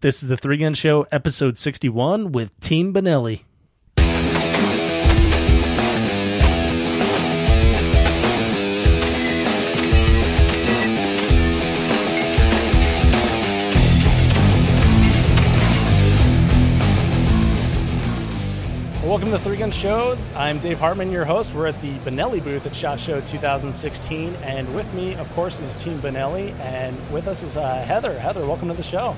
This is the Three Gun Show, episode 61 with Team Benelli. Welcome to the Three Gun Show. I'm Dave Hartman, your host. We're at the Benelli booth at SHOT Show 2016, and with me, of course, is Team Benelli, and with us is Heather. Heather, welcome to the show.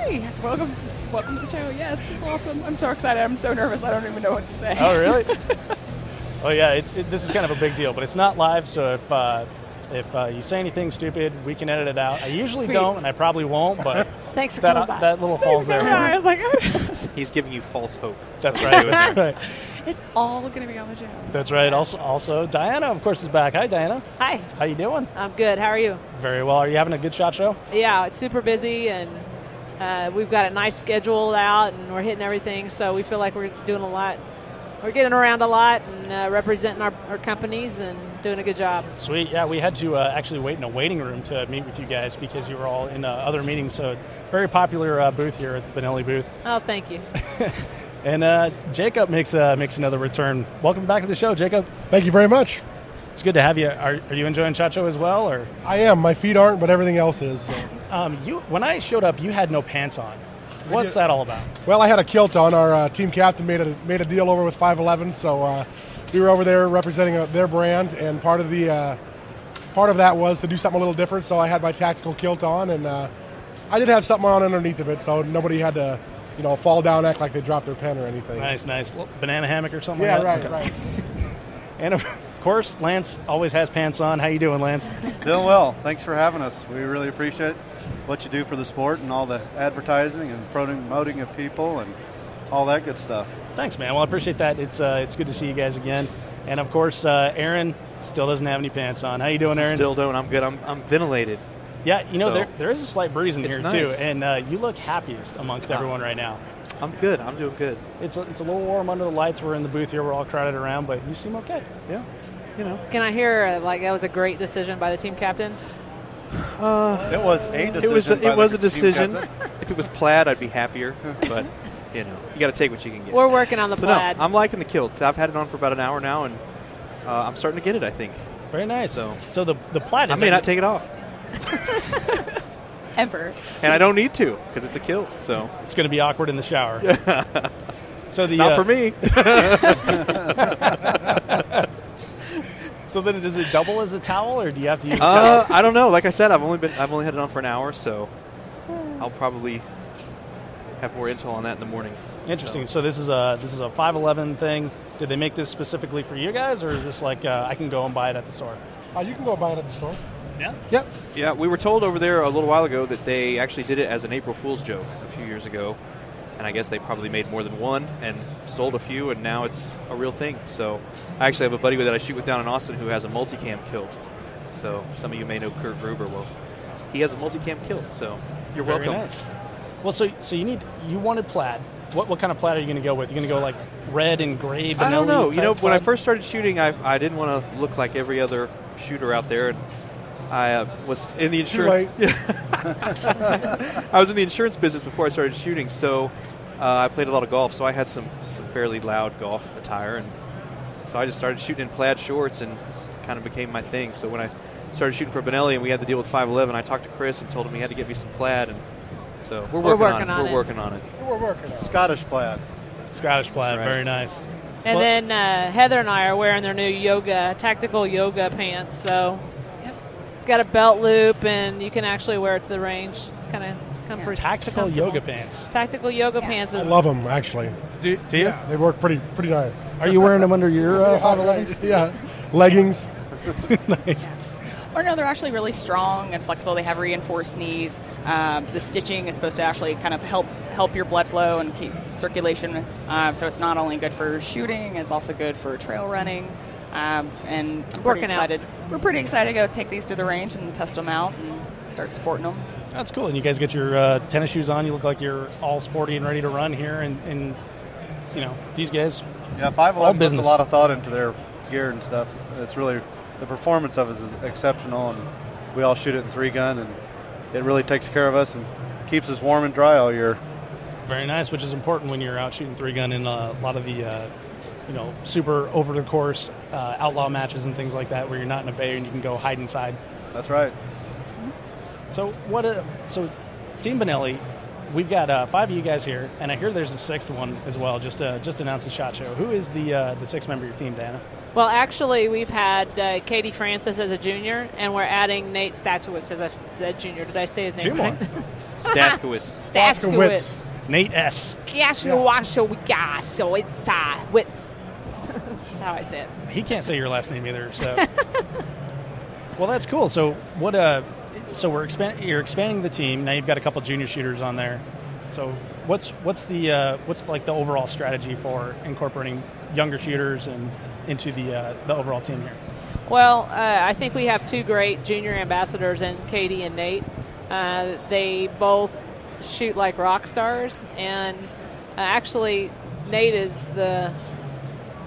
Hi, welcome to the show. Yes, it's awesome. I'm so excited. I'm so nervous. I don't even know what to say. Oh, really? Oh, yeah. This is kind of a big deal, but it's not live, so if you say anything stupid, we can edit it out. I usually don't, and I probably won't, but thanks for coming by. That little falls there. I was like, he's giving you false hope. That's right. That's right. It's all going to be on the show. That's right. Also, Diana, of course, is back. Hi, Diana. Hi. How you doing? I'm good. How are you? Very well. Are you having a good SHOT Show? Yeah, it's super busy, and we've got a nice schedule out, and we're hitting everything, so we feel like we're doing a lot. We're getting around a lot and representing our companies and doing a good job. Sweet. Yeah, we had to actually wait in a waiting room to meet with you guys because you were all in other meetings. So very popular booth here at the Benelli booth. Oh, thank you. And Jacob makes another return. Welcome back to the show, Jacob. Thank you very much. It's good to have you. Are you enjoying SHOT Show as well? Or I am. My feet aren't, but everything else is. So. When I showed up, you had no pants on. What's that all about? Well, I had a kilt on. Our team captain made a deal over with 511, so we were over there representing their brand, and part of that was to do something a little different. So I had my tactical kilt on, and I did have something on underneath of it, so nobody had to, fall down, act like they dropped their pen or anything. Nice. Banana hammock or something. Yeah, like that? right. And of course, Lance always has pants on. How you doing, Lance? Doing well. Thanks for having us. We really appreciate what you do for the sport and all the advertising and promoting of people and all that good stuff. Thanks, man. Well, I appreciate that. It's good to see you guys again. And of course, Aaron still doesn't have any pants on. How you doing, Aaron? Still don't. I'm good. I'm ventilated. Yeah, there is a slight breeze in here nice. too, and you look happiest amongst everyone right now. I'm good. I'm doing good. It's a little warm under the lights. We're in the booth here. We're all crowded around, but you seem okay. Yeah. Can I hear that was a great decision by the team captain? It was a decision. It was a decision. If it was plaid, I'd be happier. But you got to take what you can get. We're working on the plaid. No, I'm liking the kilt. I've had it on for about an hour now, and I'm starting to get it, I think. Very nice. So the plaid is. I may not take it off. Ever. And I don't need to because it's a kilt. So it's going to be awkward in the shower. So not for me. So then, does it double as a towel, or do you have to use? A towel? I don't know. Like I said, I've only had it on for an hour, so I'll probably have more intel on that in the morning. Interesting. So this is a 511 thing. Did they make this specifically for you guys, or is this like I can go and buy it at the store? You can go buy it at the store. Yeah. Yep. Yeah, we were told over there a little while ago that they actually did it as an April Fool's joke a few years ago. And I guess they probably made more than one and sold a few, and now it's a real thing. So I actually have a buddy that I shoot with down in Austin who has a multicam kilt. So some of you may know Kurt Gruber. Well, he has a multicam kilt, so you're Very welcome. Nice. Well, so you wanted plaid. What kind of plaid are you going to go with? You're going to go like red and gray Benelli? I don't know. When plaid? I first started shooting, I didn't want to look like every other shooter out there. And I was in the insurance. I was in the insurance business before I started shooting, so I played a lot of golf. So I had some fairly loud golf attire, and so I just started shooting in plaid shorts, and kind of became my thing. So when I started shooting for Benelli, and we had to deal with 511, I talked to Chris and told him he had to get me some plaid, and so we're working on it. We're working on it. Scottish plaid. Scottish plaid. Right. Very nice. And then Heather and I are wearing their new tactical yoga pants. So it's got a belt loop, and you can actually wear it to the range. It's kind of pretty Tactical yoga pants. Tactical yoga pants. I love them, actually. Do you? Yeah, they work pretty nice. Are you wearing them under your 511s? Yeah, leggings. Nice. Or no, they're actually really strong and flexible. They have reinforced knees. The stitching is supposed to actually kind of help your blood flow and keep circulation. So it's not only good for shooting, it's also good for trail running. And we're pretty excited to go take these to the range and test them out and start sporting them. That's cool. And you guys get your tennis shoes on. You look like you're all sporty and ready to run here. And these guys. Yeah, 511 puts a lot of thought into their gear and stuff. It's really, the performance of it is exceptional, and we all shoot it in 3-gun, and it really takes care of us and keeps us warm and dry all year. Very nice, which is important when you're out shooting 3-gun in a lot of the super over the course outlaw matches and things like that, where you're not in a bay and you can go hide inside. That's right. So so Team Benelli, we've got 5 of you guys here, and I hear there's a 6th one as well. Just announced at SHOT Show. Who is the 6th member of your team, Dana? Well, actually, we've had Katie Francis as a junior, and we're adding Nate Stachowicz as a junior. Did I say his name 2 more. right? Staskowitz. Stachowicz. Nate S. That's how I say it. He can't say your last name either, so. Well, that's cool. So what? So you're expanding the team. Now you've got a couple junior shooters on there. So what's like the overall strategy for incorporating younger shooters and into the overall team here? Well, I think we have 2 great junior ambassadors in Katie and Nate. They both shoot like rock stars, and actually Nate is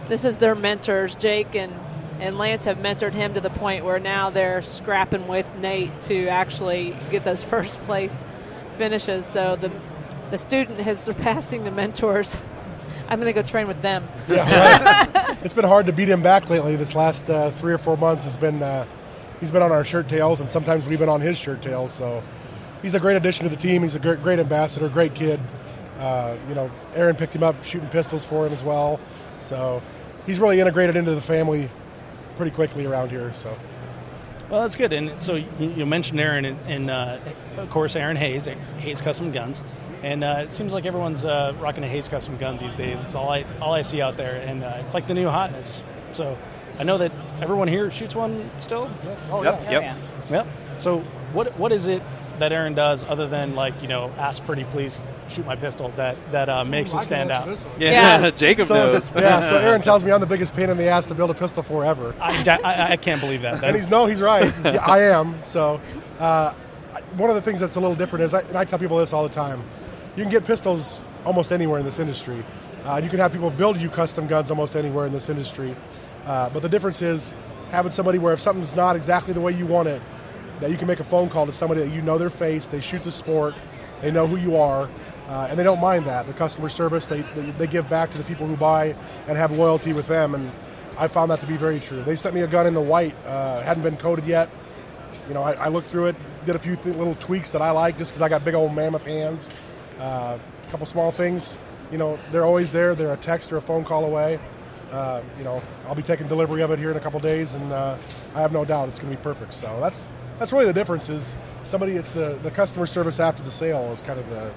this is their mentors. Jake and Lance have mentored him to the point where now they're scrapping with Nate to actually get those first place finishes. So the student is surpassing the mentors. I'm going to go train with them. Yeah, right. It's been hard to beat him back lately. This last 3 or 4 months has been he's been on our shirt tails, and sometimes we've been on his shirt tails. So he's a great addition to the team. He's a great ambassador, great kid. Aaron picked him up shooting pistols for him as well. So he's really integrated into the family pretty quickly around here. So, well, that's good. And so you mentioned Aaron, and of course Aaron Hayes Custom Guns, and it seems like everyone's rocking a Hayes Custom gun these days. It's all I see out there, and it's like the new hotness. So I know that everyone here shoots one still. yes. Oh Yep. yeah. Yep. So what is it that Aaron does other than ask pretty please shoot my pistol that makes it stand out? Yeah. Jacob knows. So Aaron tells me I'm the biggest pain in the ass to build a pistol for ever. I can't believe that. And he's right. Yeah, I am. So one of the things that's a little different is, and I tell people this all the time, you can get pistols almost anywhere in this industry. You can have people build you custom guns almost anywhere in this industry. But the difference is having somebody where if something's not exactly the way you want it, that you can make a phone call to somebody that you know their face, they shoot the sport, they know who you are, and they don't mind that. The customer service, they give back to the people who buy and have loyalty with them, and I found that to be very true. They sent me a gun in the white, hadn't been coated yet. I looked through it, did a few little tweaks that I like just because I got big old mammoth hands. A couple small things, they're always there. They're a text or a phone call away. I'll be taking delivery of it here in a couple days, and I have no doubt it's going to be perfect. So that's really the difference. Is it's the customer service after the sale is kind of the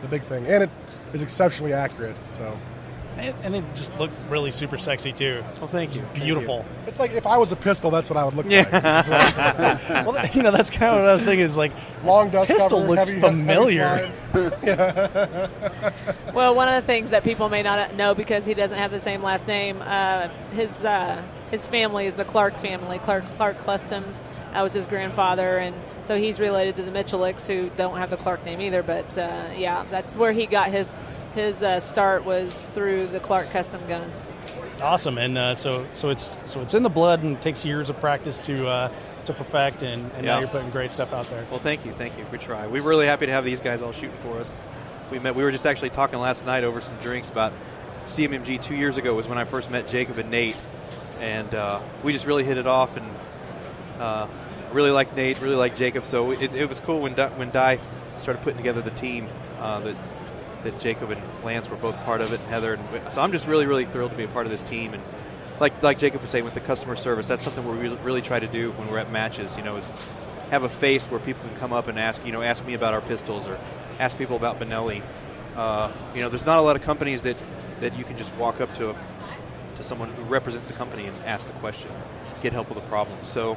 big thing, and it is exceptionally accurate. So, and it just looked really super sexy too. Well, thank you. Beautiful. It's like if I was a pistol, that's what I would look like. Well, that's kind of what I was thinking. Is like long dust pistol cover, looks heavy familiar. Well, one of the things that people may not know because he doesn't have the same last name, his family is the Clark family, Clark Customs. That was his grandfather, and so he's related to the Michelicks, who don't have the Clark name either. But that's where he got his start, was through the Clark Custom Guns. Awesome, and so it's in the blood, and it takes years of practice to perfect, and now you're putting great stuff out there. Well, thank you. We try. We're really happy to have these guys all shooting for us. We were just actually talking last night over some drinks about CMMG 2 years ago was when I first met Jacob and Nate, and we just really hit it off, and really like Nate, really like Jacob. So it was cool when Di started putting together the team that Jacob and Lance were both part of it, and Heather. And so I'm just really, really thrilled to be a part of this team. And like Jacob was saying with the customer service, that's something we really try to do when we're at matches. Is have a face where people can come up and ask me about our pistols or ask people about Benelli. There's not a lot of companies that you can just walk up to someone who represents the company and ask a question, get help with a problem. So,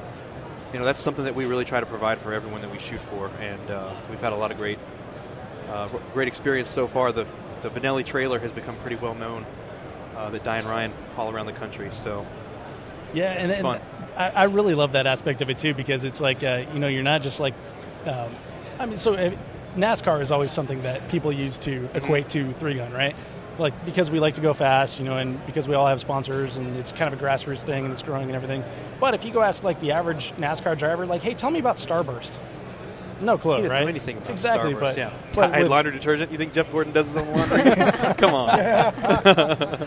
that's something that we really try to provide for everyone that we shoot for, and we've had a lot of great experience so far. The Benelli trailer has become pretty well known. That Di and Ryan all around the country. So, yeah, and it's fun. I really love that aspect of it too, because it's like you're not just like, NASCAR is always something that people use to equate to 3-gun, right? Like, because we like to go fast, and because we all have sponsors, and it's kind of a grassroots thing, and it's growing and everything. But if you go ask like the average NASCAR driver, like, hey, tell me about Starburst, No clue, He didn't right? know anything about exactly, Starburst. but, Yeah. but Tide with- laundry detergent. You think Jeff Gordon does his own laundry? Come on. I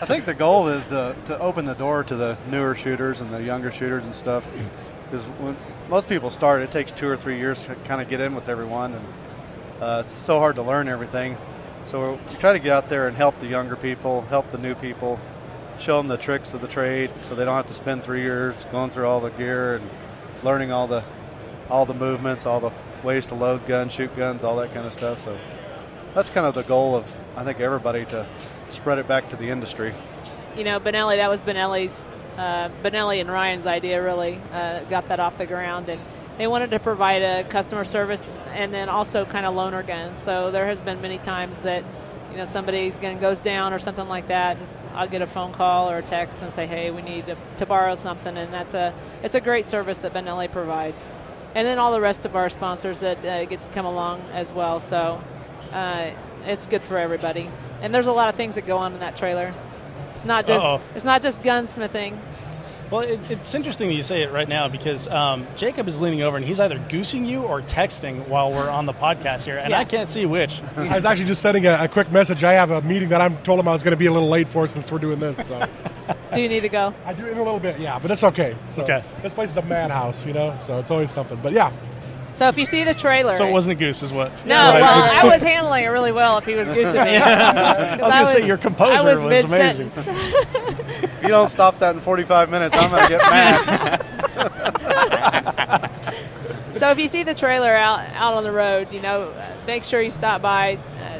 think the goal is to open the door to the newer shooters and the younger shooters and stuff. Because when most people start, it takes 2 or 3 years to kind of get in with everyone, and it's so hard to learn everything. So we try to get out there and help the younger people, help the new people, show them the tricks of the trade, so they don't have to spend 3 years going through all the gear and learning all the movements, all the ways to load guns, shoot guns, all that kind of stuff. So that's kind of the goal of, I think, everybody, to spread it back to the industry. You know, Benelli, that was Benelli's, Benelli and Ryan's idea, really got that off the ground. And they wanted to provide a customer service and then also kind of loaner guns. So there has been many times that, you know, somebody's gun goes down or something like that, and I'll get a phone call or a text and say, hey, we need to borrow something. And it's a great service that Benelli provides. And then all the rest of our sponsors that get to come along as well. So it's good for everybody. And there's a lot of things that go on in that trailer. It's not just gunsmithing. Well, it's interesting that you say it right now because Jacob is leaning over and he's either goosing you or texting while we're on the podcast here, and Yeah. I can't see which. I was actually just sending a quick message. I have a meeting that I'm told him I was going to be a little late for since we're doing this. So Do you need to go? I do in a little bit, yeah, but it's okay. So Okay. This place is a madhouse, you know, so it's always something. But yeah, So if you see the trailer. So it wasn't a goose, is what? No, Right. well, I was handling it really well if he was goosing me. I was going to say your composure I was was amazing. mid-sentence. If you don't stop that in 45 minutes, I'm going to get mad. So if you see the trailer out on the road, you know, make sure you stop by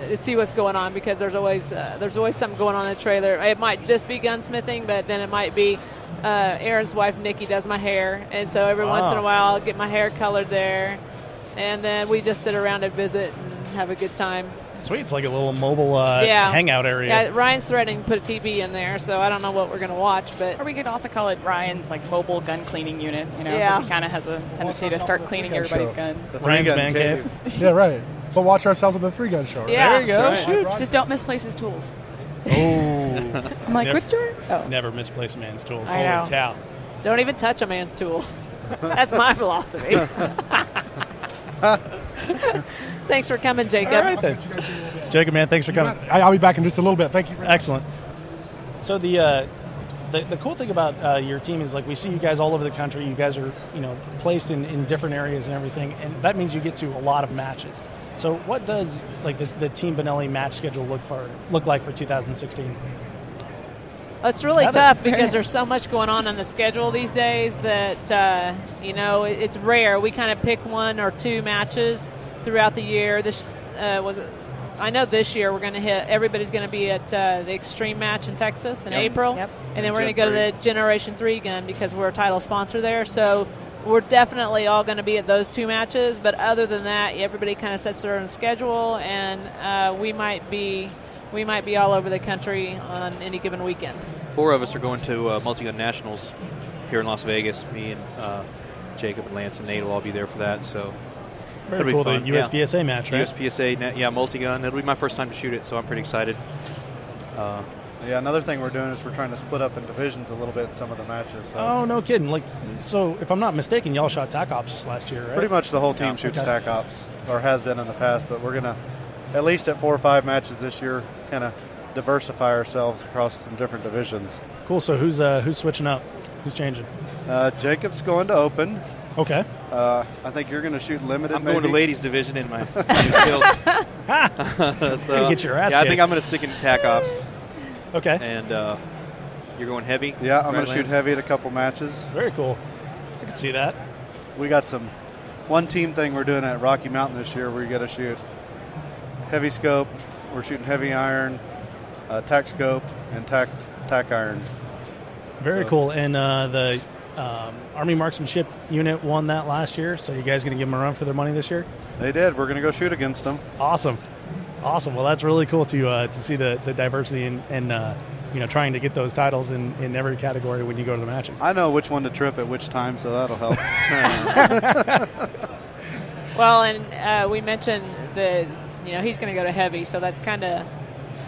to see what's going on, because there's always something going on in the trailer. It might just be gunsmithing, but then it might be Aaron's wife Nikki does my hair, and so every once in a while I'll get my hair colored there, and then we just sit around and visit and have a good time. Sweet, it's like a little mobile hangout area. Yeah, Ryan's threatening to put a TV in there, so I don't know what we're going to watch, but Or we could also call it Ryan's like mobile gun cleaning unit. You know, 'cause Yeah. he kind of has a tendency to start cleaning everybody's guns. The Ryan's three-gun Man Cave. yeah, right. But watch ourselves in the 3-gun show. Right? Yeah. There you go. That's Shoot. Just don't misplace his tools. Oh, I'm like, Yep. which drawer? Oh. never misplace a man's tools. I know. Holy cow. don't even touch a man's tools. That's my philosophy. Thanks for coming, Jacob. All right, then. Jacob, man, thanks for coming. I'll be back in just a little bit. Thank you. Excellent. So the cool thing about your team is, like, we see you guys all over the country. You guys are, you know, placed in different areas and everything, and that means you get to a lot of matches. So what does, like, the Team Benelli match schedule look like for 2016? It's really Heather. tough because there's so much going on the schedule these days that, you know, it's rare. We kind of pick 1 or 2 matches throughout the year. I know this year we're going to hit, everybody's going to be at the Extreme match in Texas in April. Yep. And then we're going Gen to go to the Generation 3 gun because we're a title sponsor there. So we're definitely all going to be at those 2 matches. But other than that, everybody kind of sets their own schedule, and we might be all over the country on any given weekend. 4 of us are going to Multi-Gun Nationals here in Las Vegas. Me and Jacob and Lance and Nate will all be there for that. So Very it'll be cool, fun. the USPSA match, right? USPSA, multi-gun. It'll be my first time to shoot it, so I'm pretty excited. Yeah, another thing we're doing is we're trying to split up in divisions a little bit in some of the matches. So Oh, no kidding. Like, so if I'm not mistaken, y'all shot TAC Ops last year, right? pretty much the whole team Yeah, shoots okay. TAC Ops, or has been in the past, but we're going to, at least at 4 or 5 matches this year, kind of diversify ourselves across some different divisions. Cool. So who's switching up? Who's changing? Jacob's going to open. Okay. I think you're going to shoot limited. I'm going to maybe? ladies division in my new fields. So, Get your ass yeah, I think kicked. I'm going to stick in TAC Ops. Okay. And you're going heavy? Yeah, I'm Right, going to shoot Lance? heavy at a couple matches. Very cool. I can see that. We got one team thing we're doing at Rocky Mountain this year where you got to shoot heavy scope. We're shooting heavy iron, tac scope, and tac iron. Very So- cool. And the Army Marksmanship Unit won that last year, so you guys going to give them a run for their money this year? They did. We're going to go shoot against them. Awesome. Well, that's really cool to see the diversity and you know, trying to get those titles in every category when you go to the matches. I know which one to trip at which time, so that'll help. Well, and we mentioned he's going to go to heavy, so that's kind of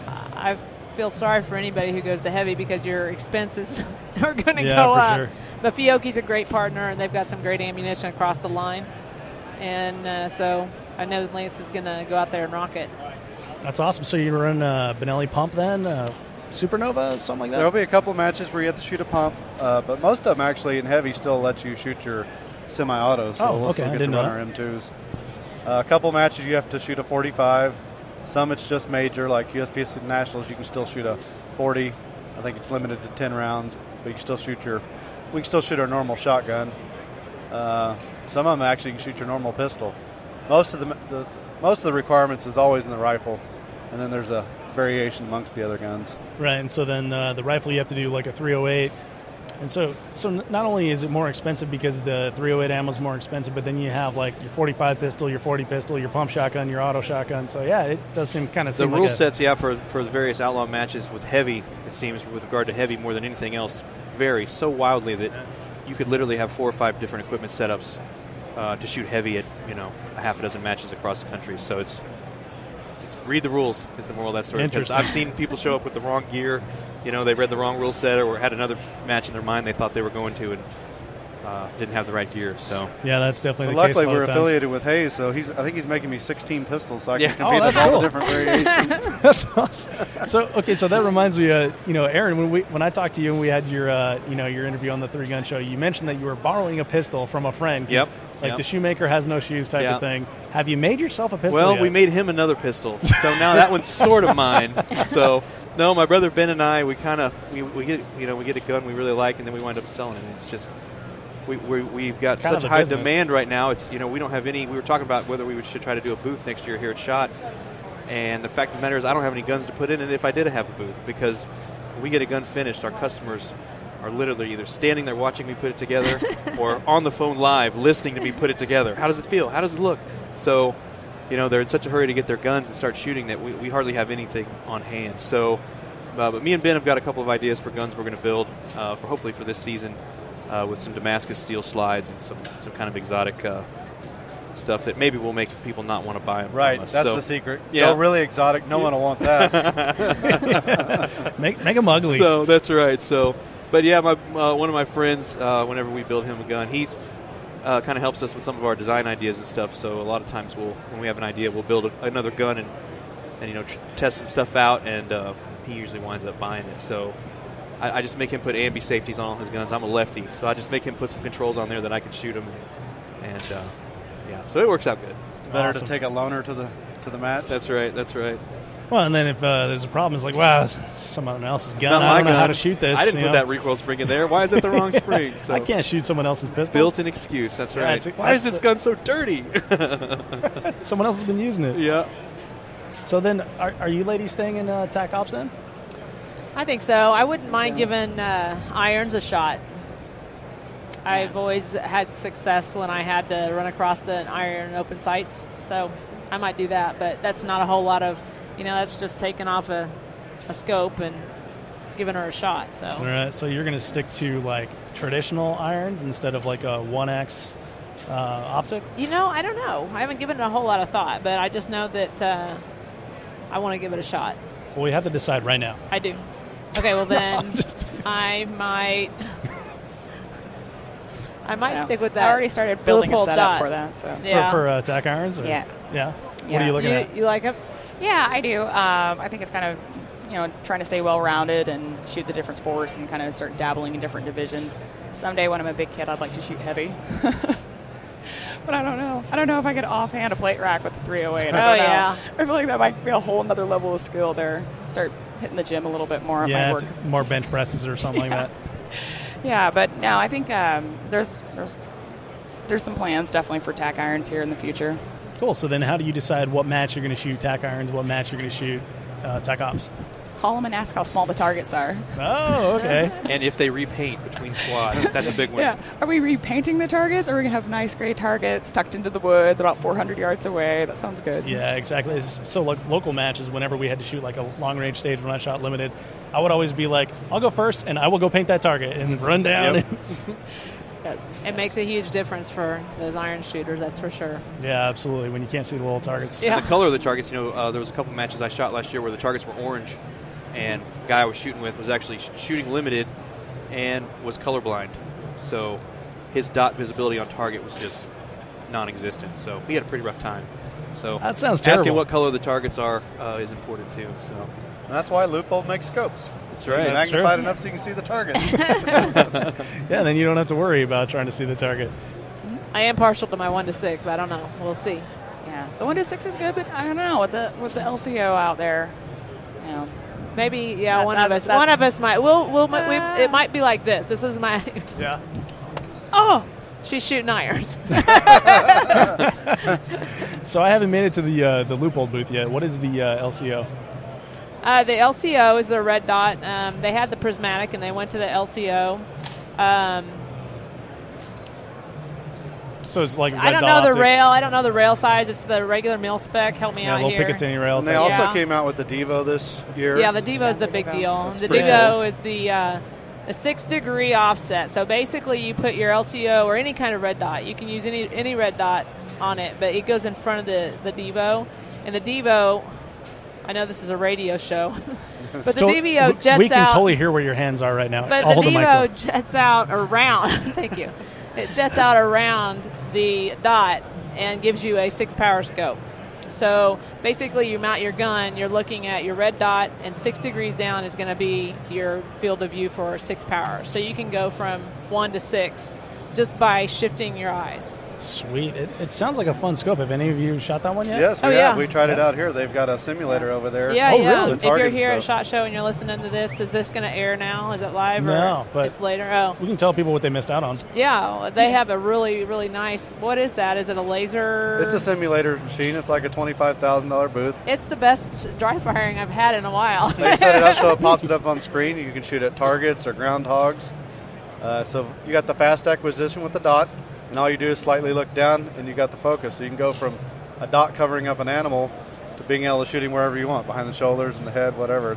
I feel sorry for anybody who goes to heavy because your expenses are going to Yeah, go for up. sure. But Fiocchi's a great partner, and they've got some great ammunition across the line. And so I know Lance is going to go out there and rock it. That's awesome. So you run Benelli pump then, Supernova, something like that? There'll be a couple matches where you have to shoot a pump, but most of them actually in heavy still let you shoot your semi-auto, so we'll still get to run our M2s. A couple matches you have to shoot a 45. Some it's just major, like USPS Nationals, you can still shoot a 40. I think it's limited to 10 rounds, but you can still shoot we can still shoot our normal shotgun. Some of them actually can shoot your normal pistol. Most of the requirements is always in the rifle, and then there's a variation amongst the other guns. Right, and so then the rifle you have to do like a 308. And so not only is it more expensive because the 308 ammo is more expensive, but then you have like your 45 pistol, your 40 pistol, your pump shotgun, your auto shotgun. So yeah, it does seem kind of the rule sets. Yeah, for the various outlaw matches with heavy, it seems with regard to heavy more than anything else, vary so wildly that you could literally have 4 or 5 different equipment setups to shoot heavy at a half a dozen matches across the country. So it's read the rules is the moral of that story. Because I've seen people show up with the wrong gear. They read the wrong rule set or had another match in their mind they thought they were going to and didn't have the right gear. So yeah, that's definitely the case. Luckily, we're affiliated with Hayes, so I think he's making me 16 pistols, so I can compete in all the different variations. That's awesome. So that reminds me, Aaron, when I talked to you and we had your your interview on the 3-Gun Show, you mentioned that you were borrowing a pistol from a friend. Yep. The shoemaker has no shoes type of thing. Have you made yourself a pistol? Well, yet? we made him another pistol, so now that one's sort of mine. So no, my brother Ben and I, we get a gun we really like, and then we wind up selling it. It's just we've got such high demand right now. It's we don't have any. We were talking about whether we should try to do a booth next year here at SHOT, and the fact of the matter is I don't have any guns to put in it if I did have a booth, because when we get a gun finished, our customers are literally either standing there watching me put it together or on the phone live listening to me put it together. How does it feel? How does it look? So, they're in such a hurry to get their guns and start shooting that we hardly have anything on hand. So, but me and Ben have got a couple of ideas for guns we're going to build hopefully for this season with some Damascus steel slides and some kind of exotic stuff that maybe will make people not want to buy them right, from us. That's the secret. Yeah. Go really exotic. No one will want that. make them ugly. So that's right. So. But yeah, one of my friends, whenever we build him a gun, he's kind of helps us with some of our design ideas and stuff. So a lot of times when we have an idea, we'll build another gun and test some stuff out, and he usually winds up buying it. So I just make him put ambi safeties on all his guns. I'm a lefty, so I just make him put some controls on there that I can shoot him, and so it works out good. It's better to take a loner to the match. That's right. Well, and then if there's a problem, it's like, wow, someone else's gun. Not I don't my know how gun. to shoot this. I didn't put that recoil spring in there. Why is that the wrong spring? So I can't shoot someone else's pistol. Built-in excuse. That's right. Why is this gun so dirty? Someone else has been using it. Yeah. So then, are you ladies staying in TAC Ops then? I think so. I wouldn't mind giving irons a shot. I've always had success when I had to run across an iron in open sights, so I might do that. But that's not a whole lot of, that's just taking off a scope and giving her a shot. So all right, so you're going to stick to like traditional irons instead of like a 1X optic? I don't know. I haven't given it a whole lot of thought, but I just know that I want to give it a shot. Well, we have to decide right now. I do. Okay, well then I might stick with that. I already started building a setup dot for that. So for TAC irons? Or? Yeah. What are you looking at? You like it? Yeah, I do. I think it's kind of, trying to stay well-rounded and shoot the different sports and kind of start dabbling in different divisions. Someday when I'm a big kid, I'd like to shoot heavy. But I don't know. I don't know if I could offhand a plate rack with the 308. I feel like that might be a whole other level of skill there. Start hitting the gym a little bit more. Yeah, work. More bench presses or something like that. Yeah, but no, I think there's some plans definitely for TAC irons here in the future. Cool. So then how do you decide what match you're going to shoot TAC irons, what match you're going to shoot TAC Ops? Call them and ask how small the targets are. Oh, okay. And if they repaint between squads, that's a big one. Yeah. Are we repainting the targets, or are we going to have nice gray targets tucked into the woods about 400 yards away? That sounds good. Yeah, exactly. So like local matches, whenever we had to shoot like a long-range stage when I shot limited, I would always be like, I'll go first, and I will go paint that target and run down. Yep. Yes. It makes a huge difference for those iron shooters, that's for sure. Yeah, absolutely, when you can't see the little targets. Yeah. And the color of the targets, there was a couple matches I shot last year where the targets were orange, and the guy I was shooting with was actually shooting limited and was colorblind. So his dot visibility on target was just non-existent. So he had a pretty rough time. So that sounds terrible. Asking what color the targets are is important too. So and that's why Loophole makes scopes. That's right. It's magnified enough so you can see the target. Yeah, then you don't have to worry about trying to see the target. I am partial to my 1 to 6. I don't know. We'll see. Yeah, the 1 to 6 is good, but I don't know with the LCO out there. You know, maybe one of us might. It might be like this. This is my. Yeah. Oh, she's shooting irons. So I haven't made it to the Loophole booth yet. What is the LCO? The LCO is the red dot. They had the prismatic, and they went to the LCO. So it's like I don't know the rail. I don't know the rail size. It's the regular mil spec. Help me out here. here. Picatinny rail. And they also came out with the Devo this year. Yeah, the Devo is the big deal. That's the pretty Devo is the 6-degree offset. So basically, you put your LCO or any kind of red dot. You can use any red dot on it, but it goes in front of the Devo. And the Devo, I know this is a radio show, but the Devo jets out. We can totally hear where your hands are right now. But the Devo jets out around. Thank you. It jets out around the dot and gives you a 6-power scope. So basically, you mount your gun, you're looking at your red dot, and 6 degrees down is going to be your field of view for 6 power. So you can go from 1 to 6 just by shifting your eyes. Sweet. It sounds like a fun scope. Have any of you shot that one yet? Yes, we have. We tried it out here. They've got a simulator over there. Yeah, really? If you're here at SHOT Show and you're listening to this, is this going to air now? Is it live no, but it's later? Oh. We can tell people what they missed out on. Yeah, they have a really, really nice, what is that? Is it a laser? It's a simulator machine. It's like a $25,000 booth. It's the best dry firing I've had in a while. They set it up so it pops it up on screen. You can shoot at targets or groundhogs. So you got the fast acquisition with the dot, and all you do is slightly look down, and you got the focus. So you can go from a dot covering up an animal to being able to shoot him wherever you want, behind the shoulders and the head, whatever.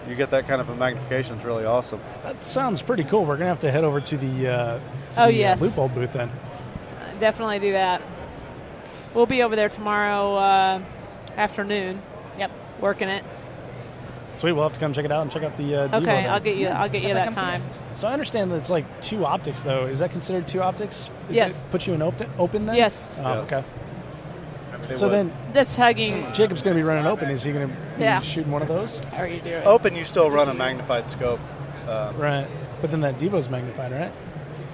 You get that kind of a magnification. It's really awesome. That sounds pretty cool. We're going to have to head over to the Loophole booth then. Definitely do that. We'll be over there tomorrow afternoon. Yep, working it. Sweet, we'll have to come check it out and check out the Devo. Okay, then. I'll get you that time. So I understand that it's like 2 optics, though. Is that considered 2 optics? Yes. Put you in open then? Yes. Oh, yes. Okay. So then, just hugging. Jacob's going to be running open. Is he going to be shooting one of those? How are you doing? Open, you still run a magnified scope. Right. But then that Devo's magnified, right?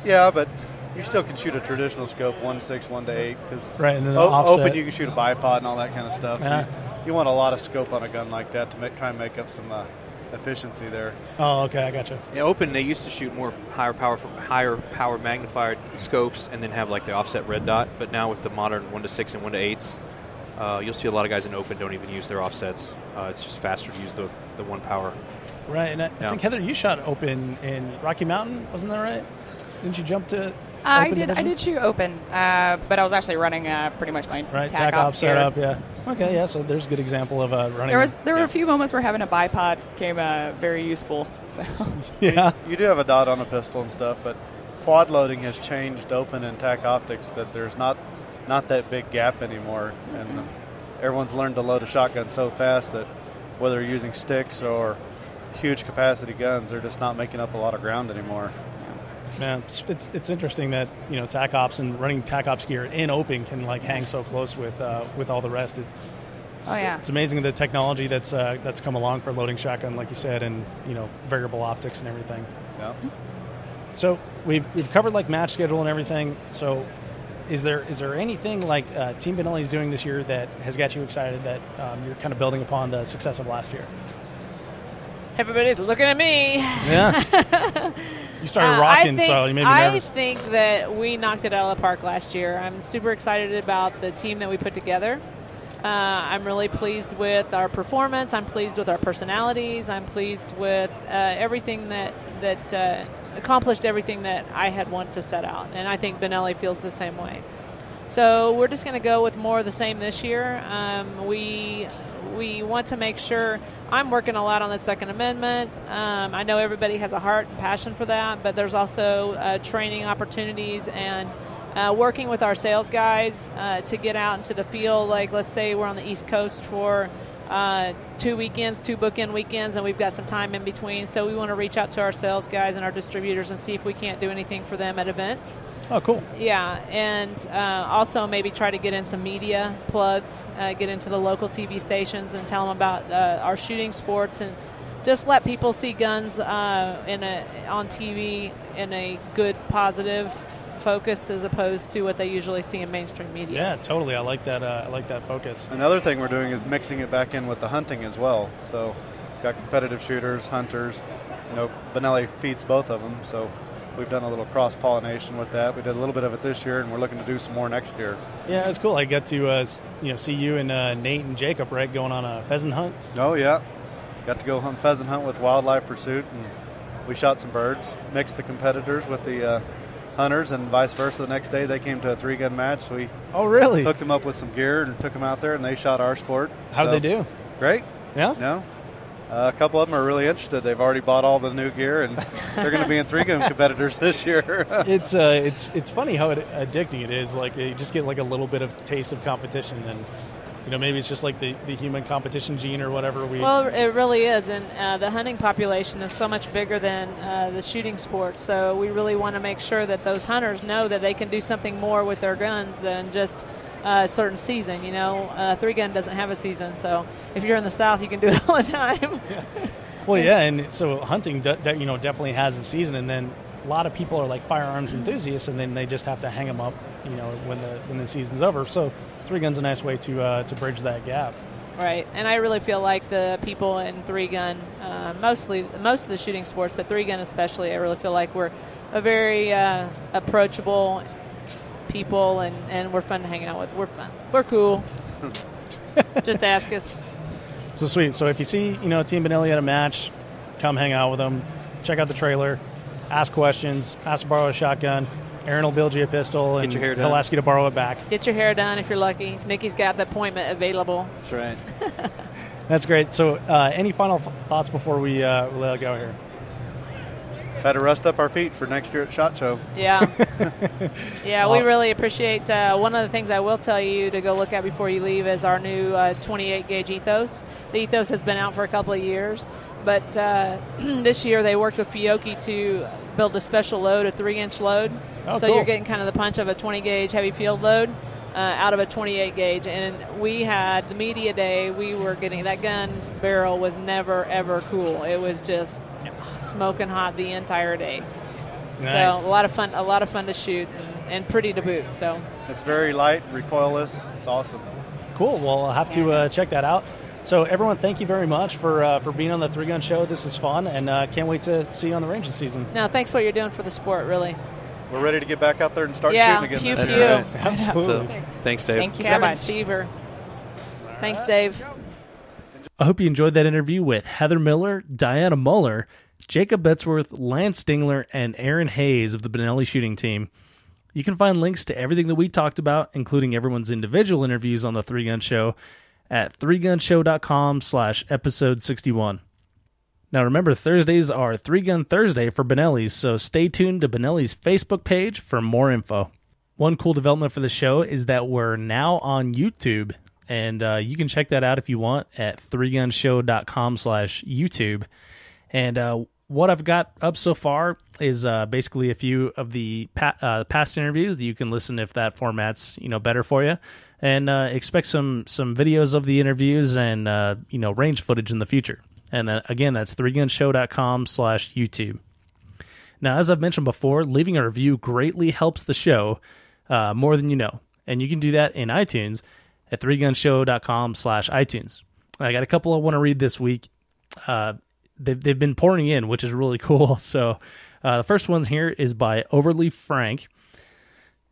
Yeah, but you still can shoot a traditional scope, 1 to 6, 1 to 8. Right, and then offset. Open, you can shoot a bipod and all that kind of stuff. So you want a lot of scope on a gun like that to try and make up some efficiency there. Oh, okay, I gotcha. Yeah, open, they used to shoot more higher power magnified scopes and then have like the offset red dot. But now with the modern 1 to 6 and 1 to 8s, you'll see a lot of guys in open don't even use their offsets. It's just faster to use the 1 power. Right, and I think, Heather, you shot open in Rocky Mountain, wasn't that right? Didn't you jump to I did shoot open, but I was actually running pretty much my TAC op setup, yeah. Okay, yeah, so there's a good example of running. There were a few moments where having a bipod came very useful. So. Yeah. You do have a dot on a pistol and stuff, but quad loading has changed open and TAC optics that there's not that big gap anymore. And everyone's learned to load a shotgun so fast that whether you're using sticks or huge capacity guns, they're just not making up a lot of ground anymore. Man, it's interesting that TAC ops and running TAC ops gear in open can hang so close with all the rest. It's amazing the technology that's come along for loading shotgun, like you said, and variable optics and everything. Yeah. So we've covered match schedule and everything. So is there anything Team Benelli is doing this year that has got you excited that you're kind of building upon the success of last year? Everybody's looking at me. Yeah. You started rocking, so you made me nervous. I think that we knocked it out of the park last year. I'm super excited about the team that we put together. I'm really pleased with our performance. I'm pleased with our personalities. I'm pleased with everything that accomplished everything that I had wanted to set out. And I think Benelli feels the same way. So we're just going to go with more of the same this year. We want to make sure. I'm working a lot on the Second Amendment. I know everybody has a heart and passion for that, but there's also training opportunities and working with our sales guys to get out into the field. Let's say we're on the East Coast for 2 weekends, 2 bookend weekends, and we've got some time in between. So we want to reach out to our sales guys and our distributors and see if we can't do anything for them at events. Oh, cool. Yeah, and also maybe try to get in some media plugs, get into the local TV stations and tell them about our shooting sports, and just let people see guns on TV in a good, positive focus as opposed to what they usually see in mainstream media. Yeah, totally. I like that. I like that focus. Another thing we're doing is mixing it back in with the hunting as well. So, got competitive shooters, hunters. Benelli feeds both of them, so we've done a little cross-pollination with that. We did a little bit of it this year, and we're looking to do some more next year. Yeah, it's cool. I got to see you and Nate and Jacob, right, going on a pheasant hunt. Oh yeah, got to go pheasant hunt with Wildlife Pursuit, and we shot some birds. Mixed the competitors with the hunters, and vice versa. The next day they came to a 3-gun match. We really hooked them up with some gear and took them out there, and they shot our sport. How did they do? Great. Yeah. No. A couple of them are really interested. They've already bought all the new gear, and they're going to be in 3-gun competitors this year. It's funny how addicting it is. Like, you just get like a little bit of taste of competition, and maybe it's just like the human competition gene or whatever. Well, it really is, and the hunting population is so much bigger than the shooting sports. So we really want to make sure that those hunters know that they can do something more with their guns than just a certain season. 3-gun doesn't have a season, so if you're in the South, you can do it all the time. Yeah. Well, yeah, and so hunting, definitely has a season, and then a lot of people are like firearms enthusiasts, and then they just have to hang them up, when the season's over. So 3-gun's a nice way to bridge that gap. Right, and I really feel like the people in 3-gun, most of the shooting sports, but 3-gun especially, I really feel like we're a very approachable people, and we're fun to hang out with. We're fun. We're cool. Just ask us. So sweet. So if you see, Team Benelli at a match, come hang out with them. Check out the trailer. Ask questions. Ask to borrow a shotgun. Aaron will build you a pistol, and he'll ask you to borrow it back. Get your hair done if you're lucky. If Nikki's got the appointment available. That's right. That's great. So any final thoughts before we let it go here? Try to rust up our feet for next year at SHOT Show. Yeah. Yeah, we really appreciate one of the things I will tell you to go look at before you leave is our new 28-gauge Ethos. The Ethos has been out for a couple of years, but this year they worked with Fiocchi to build a special load, a 3-inch load. Oh, so cool. You're getting kind of the punch of a 20-gauge heavy field load out of a 28-gauge. And we had the media day. We were getting that gun's barrel was never, ever cool. It was just smoking hot the entire day. Nice. So a lot of fun to shoot and pretty to boot. So it's very light, recoilless. It's awesome. Cool. Well, I'll have to check that out. So everyone, thank you very much for being on the 3-Gun Show. This is fun, and can't wait to see you on the range this season. No, thanks for what you're doing for the sport, really. We're ready to get back out there and start shooting again. Pew, That's pew. right. Absolutely. So, thanks, Dave. Thank you so Cabin much. fever. Thanks, Dave. I hope you enjoyed that interview with Heather Miller, Diana Muller, Jacob Betzworth, Lance Dingler, and Aaron Hayes of the Benelli shooting team. You can find links to everything that we talked about, including everyone's individual interviews on the 3-Gun Show, at 3gunshow.com/episode 61. Now remember, Thursdays are 3-Gun Thursday for Benelli's, so stay tuned to Benelli's Facebook page for more info. One cool development for the show is that we're now on YouTube, and you can check that out if you want at 3gunshow.com/YouTube. And what I've got up so far is basically a few of the past interviews that you can listen if that format's better for you, and expect some videos of the interviews and range footage in the future. And then again, that's 3gunshow.com/YouTube. Now, as I've mentioned before, leaving a review greatly helps the show more than you know, and you can do that in iTunes at 3gunshow.com/iTunes. I got a couple I want to read this week. They've been pouring in, which is really cool. So the first one here is by Overly Frank.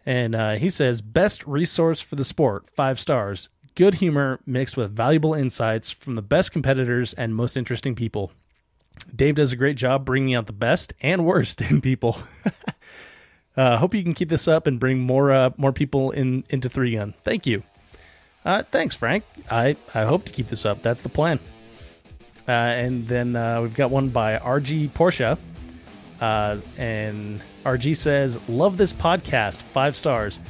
And he says, best resource for the sport, 5 stars. Good humor mixed with valuable insights from the best competitors and most interesting people. Dave does a great job bringing out the best and worst in people. Hope you can keep this up and bring more people into 3-Gun. Thank you. Thanks, Frank. I hope to keep this up. That's the plan. And then we've got one by RG Porsche. And RG says, love this podcast, 5 stars.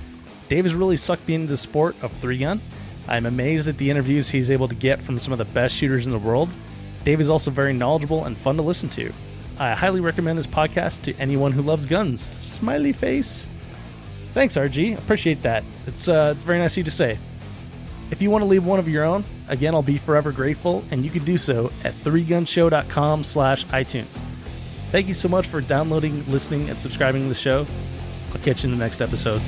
Dave has really sucked me into the sport of 3-Gun. I'm amazed at the interviews he's able to get from some of the best shooters in the world. Dave is also very knowledgeable and fun to listen to. I highly recommend this podcast to anyone who loves guns. Smiley face. Thanks, RG. Appreciate that. It's very nice of you to say. If you want to leave one of your own, again, I'll be forever grateful, and you can do so at 3gunshow.com/iTunes. Thank you so much for downloading, listening, and subscribing to the show. I'll catch you in the next episode.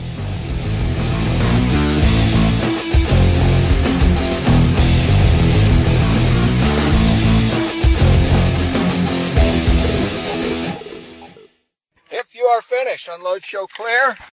If you are finished, unload, show clear.